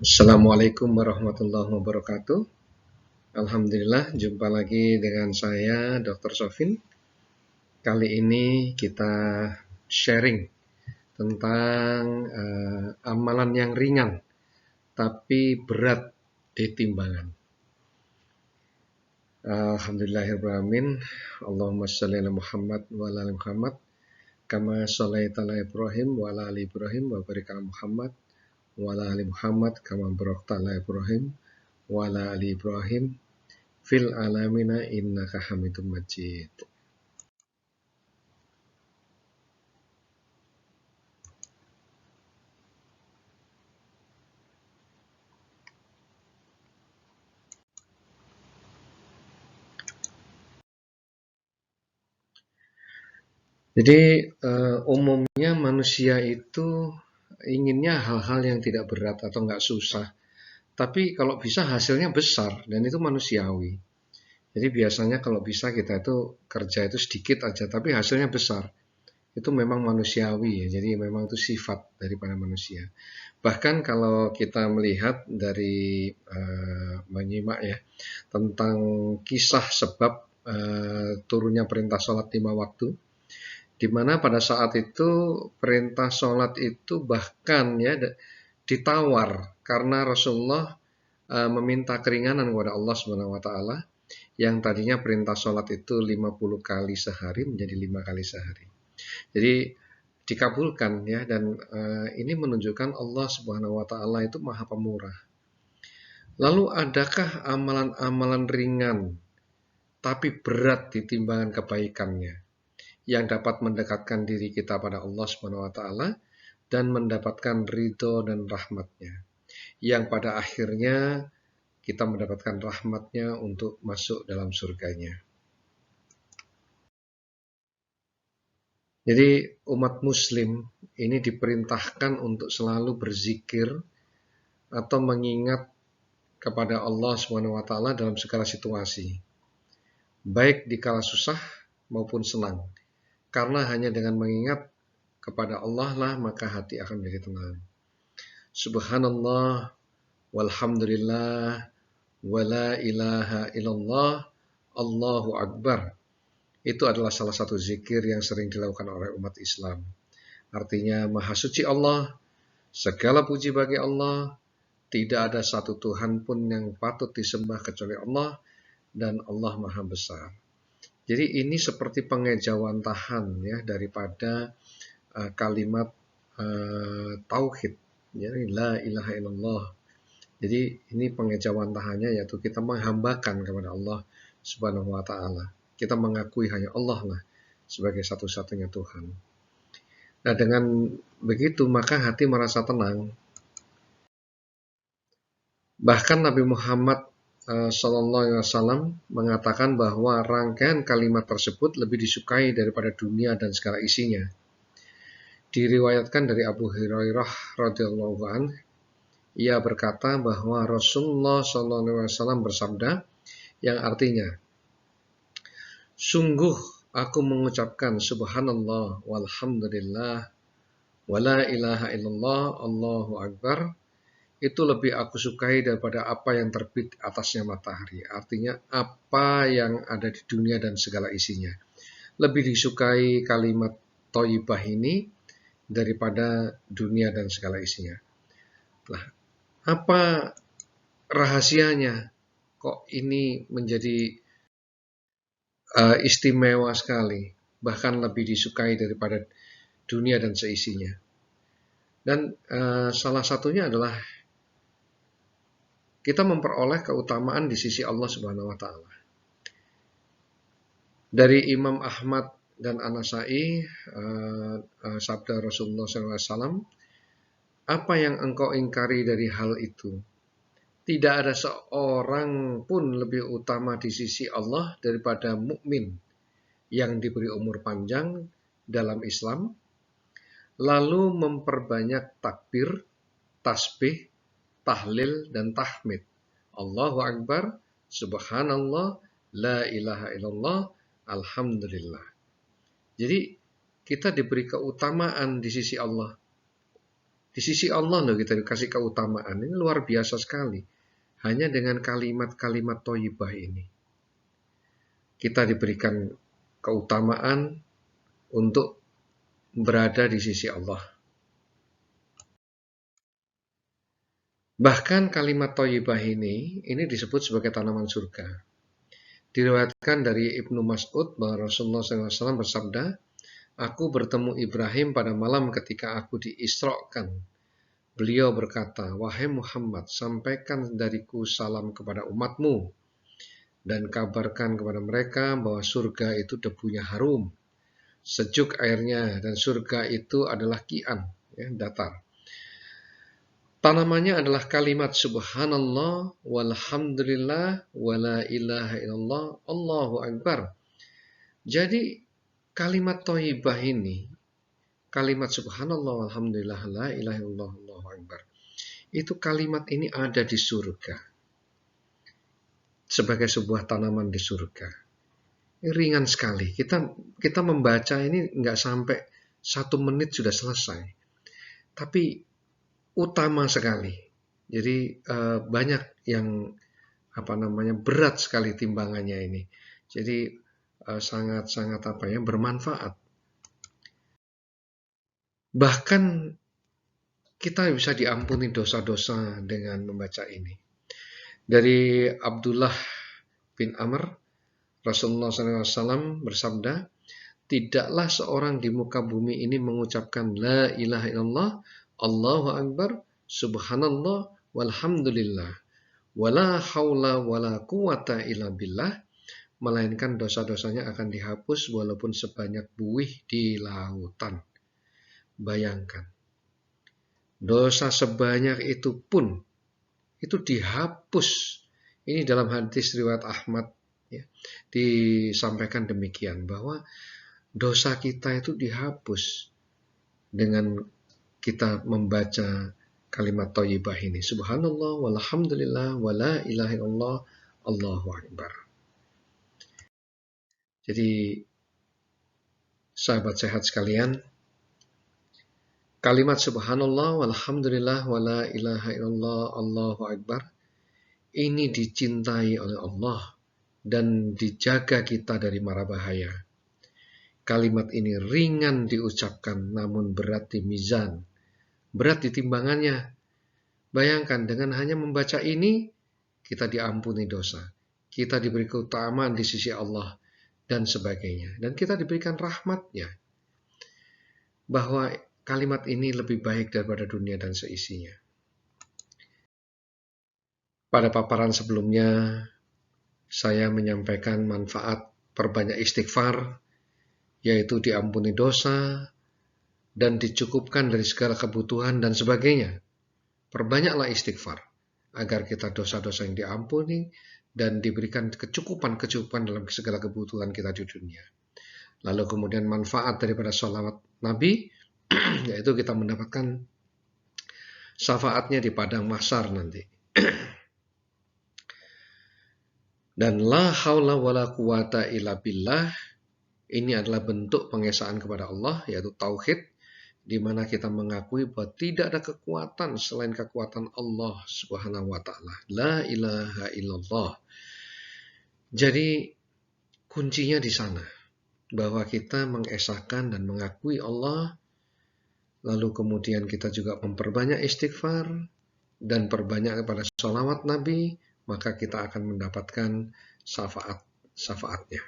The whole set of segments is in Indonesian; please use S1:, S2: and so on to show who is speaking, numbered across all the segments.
S1: Assalamualaikum warahmatullahi wabarakatuh. Alhamdulillah, jumpa lagi dengan saya, Dr. Sofin. Kali ini kita sharing tentang amalan yang ringan tapi berat di timbangan. Alhamdulillahirrahmanirrahim. Allahumma sholli ala Muhammad wa ala ali Muhammad kama sholaita ala Ibrahim wa ala ali Ibrahim wa barik ala Muhammad wa ala ali Muhammad kama barakta ala Ibrahim wa ala ali Ibrahim fil alamina innaka hamidum majid. Jadi umumnya manusia itu inginnya hal-hal yang tidak berat atau nggak susah. Tapi kalau bisa hasilnya besar dan itu manusiawi. Jadi biasanya kalau bisa kita itu kerja itu sedikit aja tapi hasilnya besar. Itu memang manusiawi ya. Jadi memang itu sifat daripada manusia. Bahkan kalau kita melihat dari menyimak ya tentang kisah sebab turunnya perintah sholat 5 waktu, di mana pada saat itu perintah sholat itu bahkan ya ditawar karena Rasulullah meminta keringanan kepada Allah Subhanahu wa taala yang tadinya perintah sholat itu 50 kali sehari menjadi 5 kali sehari. Jadi dikabulkan ya, dan ini menunjukkan Allah Subhanahu wa taala itu Maha Pemurah. Lalu adakah amalan-amalan ringan tapi berat di timbangan kebaikannya yang dapat mendekatkan diri kita pada Allah Subhanahu wa taala dan mendapatkan ridho dan rahmatnya, yang pada akhirnya kita mendapatkan rahmatnya untuk masuk dalam surganya. Jadi umat muslim ini diperintahkan untuk selalu berzikir atau mengingat kepada Allah Subhanahu wa taala dalam segala situasi, baik di kala susah maupun senang. Karena hanya dengan mengingat kepada Allah lah maka hati akan menjadi tenang. Subhanallah walhamdulillah wala ilaha illallah Allahu Akbar. Itu adalah salah satu zikir yang sering dilakukan oleh umat Islam. Artinya Maha Suci Allah, segala puji bagi Allah, tidak ada satu Tuhan pun yang patut disembah kecuali Allah, dan Allah Maha Besar. Jadi ini seperti pengejawantahan ya daripada kalimat tauhid, ya, la ilaha illallah. Jadi ini pengejawantahannya yaitu kita menghambakan kepada Allah Subhanahu wa taala. Kita mengakui hanya Allah lah sebagai satu-satunya Tuhan. Nah, dengan begitu maka hati merasa tenang. Bahkan Nabi Muhammad SAW mengatakan bahwa rangkaian kalimat tersebut lebih disukai daripada dunia dan segala isinya. Diriwayatkan dari Abu Hurairah radhiyallahu anhu, ia berkata bahwa Rasulullah SAW bersabda yang artinya, sungguh aku mengucapkan subhanallah walhamdulillah wala ilaha illallah Allahu Akbar, itu lebih aku sukai daripada apa yang terbit atasnya matahari. Artinya apa yang ada di dunia dan segala isinya. Lebih disukai kalimat thayyibah ini daripada dunia dan segala isinya. Nah, apa rahasianya kok ini menjadi istimewa sekali, bahkan lebih disukai daripada dunia dan seisinya? Dan salah satunya adalah kita memperoleh keutamaan di sisi Allah Subhanahu wa taala. Dari Imam Ahmad dan An-Nasai, sabda Rasulullah SAW, apa yang engkau ingkari dari hal itu? Tidak ada seorang pun lebih utama di sisi Allah daripada mukmin yang diberi umur panjang dalam Islam, lalu memperbanyak takbir, tasbih, tahlil, dan tahmid. Allahu Akbar, Subhanallah, La ilaha illallah, Alhamdulillah. Jadi kita diberi keutamaan di sisi Allah. Di sisi Allah loh kita dikasih keutamaan. Ini luar biasa sekali. Hanya dengan kalimat-kalimat thayyibah ini. Kita diberikan keutamaan untuk berada di sisi Allah. Bahkan kalimat thayyibah ini disebut sebagai tanaman surga. Diriwayatkan dari Ibnu Mas'ud bahwa Rasulullah SAW bersabda, "Aku bertemu Ibrahim pada malam ketika aku diisrokan. Beliau berkata, 'Wahai Muhammad, sampaikan dariku salam kepada umatmu dan kabarkan kepada mereka bahwa surga itu debunya harum, sejuk airnya, dan surga itu adalah ki'an, ya, datar. Tanamannya adalah kalimat subhanallah walhamdulillah wala ilaha illallah Allahu akbar.'" Jadi kalimat thayyibah ini, kalimat subhanallah walhamdulillah la ilaha illallah Allahu akbar, itu kalimat ini ada di surga sebagai sebuah tanaman di surga. Ini ringan sekali. Kita membaca ini nggak sampai 1 menit sudah selesai. Tapi utama sekali. Jadi banyak yang berat sekali timbangannya ini. Jadi sangat-sangat bermanfaat. Bahkan kita bisa diampuni dosa-dosa dengan membaca ini. Dari Abdullah bin Amr, Rasulullah SAW bersabda, "Tidaklah seorang di muka bumi ini mengucapkan la ilaha illallah, Allahu akbar, subhanallah, walhamdulillah, wala haula wala quwata illa billah, melainkan dosa-dosanya akan dihapus walaupun sebanyak buih di lautan." Bayangkan, dosa sebanyak itu pun itu dihapus. Ini dalam hadis riwayat Ahmad, ya, disampaikan demikian bahwa dosa kita itu dihapus dengan kita membaca kalimat thayyibah ini. Subhanallah walhamdulillah wala ilaha illallah Allahu akbar. Jadi sahabat sehat sekalian, kalimat subhanallah walhamdulillah wala ilaha illallah Allahu akbar ini dicintai oleh Allah dan dijaga kita dari mara bahaya. Kalimat ini ringan diucapkan namun berat di mizan, berat di timbangannya. Bayangkan dengan hanya membaca ini kita diampuni dosa, kita diberi keutamaan di sisi Allah dan sebagainya, dan kita diberikan rahmatnya. Bahwa kalimat ini lebih baik daripada dunia dan seisinya. Pada paparan sebelumnya, saya menyampaikan manfaat perbanyak istighfar, yaitu diampuni dosa dan dicukupkan dari segala kebutuhan dan sebagainya. Perbanyaklah istighfar agar kita dosa-dosa yang diampuni dan diberikan kecukupan dalam segala kebutuhan kita di dunia. Lalu kemudian manfaat daripada sholawat Nabi, yaitu kita mendapatkan syafaatnya di padang mahsyar nanti. Dan la haula wala quwata illa billah, ini adalah bentuk pengesaan kepada Allah, yaitu tauhid, di mana kita mengakui bahwa tidak ada kekuatan selain kekuatan Allah Subhanahu wa taala. La ilaha illallah. Jadi kuncinya di sana, bahwa kita mengesahkan dan mengakui Allah, lalu kemudian kita juga memperbanyak istighfar dan perbanyak kepada sholawat Nabi, maka kita akan mendapatkan syafaatnya.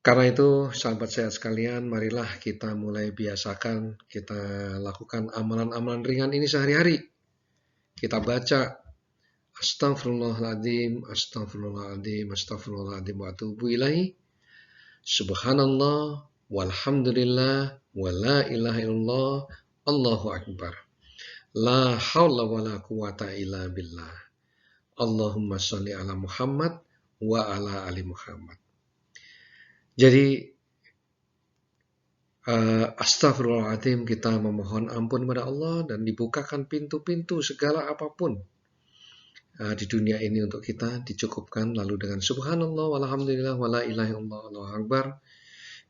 S1: Karena itu, sahabat sehat sekalian, marilah kita mulai biasakan, kita lakukan amalan-amalan ringan ini sehari-hari. Kita baca Astaghfirullahaladzim, Astaghfirullahaladzim, Astaghfirullahaladzim wa atubu ilaihi. Subhanallah, walhamdulillah, wa la ilaha illallah, Allahu akbar. La haula wa la quwata illa billah. Allahumma sholli ala Muhammad wa ala ali Muhammad. Jadi astagfirullahaladzim, kita memohon ampun kepada Allah dan dibukakan pintu-pintu segala apapun di dunia ini untuk kita dicukupkan. Lalu dengan subhanallah walhamdulillah wala ilaha illallah Allahu akbar,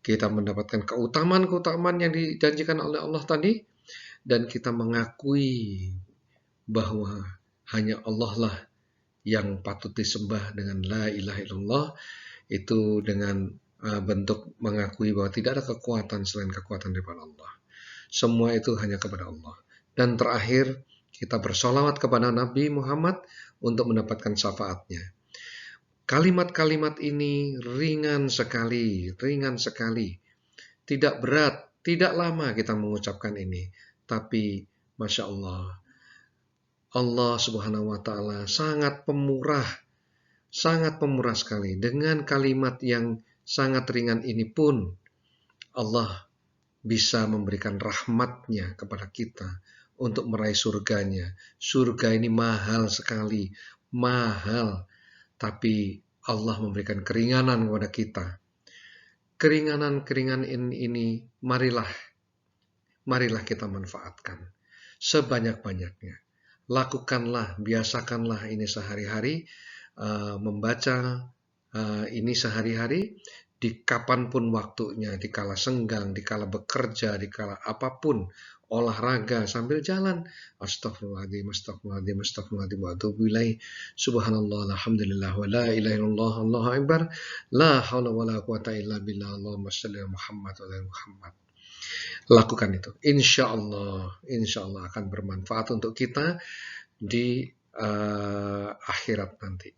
S1: kita mendapatkan keutamaan-keutamaan yang dijanjikan oleh Allah tadi, dan kita mengakui bahwa hanya Allah lah yang patut disembah dengan la ilaha illallah, itu dengan bentuk mengakui bahwa tidak ada kekuatan selain kekuatan daripada Allah. Semua itu hanya kepada Allah. Dan terakhir, kita bersolawat kepada Nabi Muhammad untuk mendapatkan syafaatnya. Kalimat-kalimat ini ringan sekali, tidak berat, tidak lama kita mengucapkan ini. Tapi, Masya Allah, Allah Subhanahu wa Ta'ala sangat pemurah sekali. Dengan kalimat yang sangat ringan ini pun, Allah bisa memberikan rahmatnya kepada kita untuk meraih surganya. Surga ini mahal sekali, mahal. Tapi Allah memberikan keringanan kepada kita. Keringanan-keringanan ini marilah kita manfaatkan sebanyak-banyaknya. Lakukanlah, biasakanlah ini sehari-hari, membaca ini sehari-hari, di kapanpun waktunya, di kala senggang, di kala bekerja, di kala apapun, olahraga, sambil jalan. Astagfirullahaladzim, astagfirullahaladzim, astagfirullahaladzim, wa atubu ilaih. Subhanallah, alhamdulillah, wa la ilaha illallah, Allahu akbar, la haula wa la quwata illa billah, Allahumma shalli ala Muhammad wa ala Muhammad. Lakukan itu. Insya Allah akan bermanfaat untuk kita di akhirat nanti.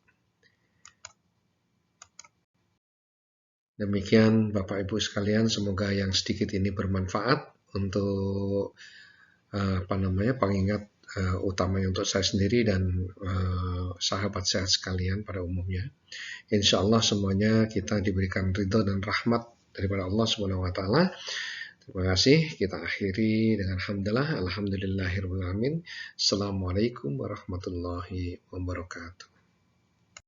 S1: Demikian Bapak Ibu sekalian, semoga yang sedikit ini bermanfaat untuk pengingat utamanya untuk saya sendiri dan sahabat saya sekalian pada umumnya. Insya Allah semuanya kita diberikan ridho dan rahmat daripada Allah Subhanahu wa Ta'ala. Terima kasih. Kita akhiri dengan hamdalah. Alhamdulillahirrahmanirrahim. Assalamualaikum warahmatullahi wabarakatuh.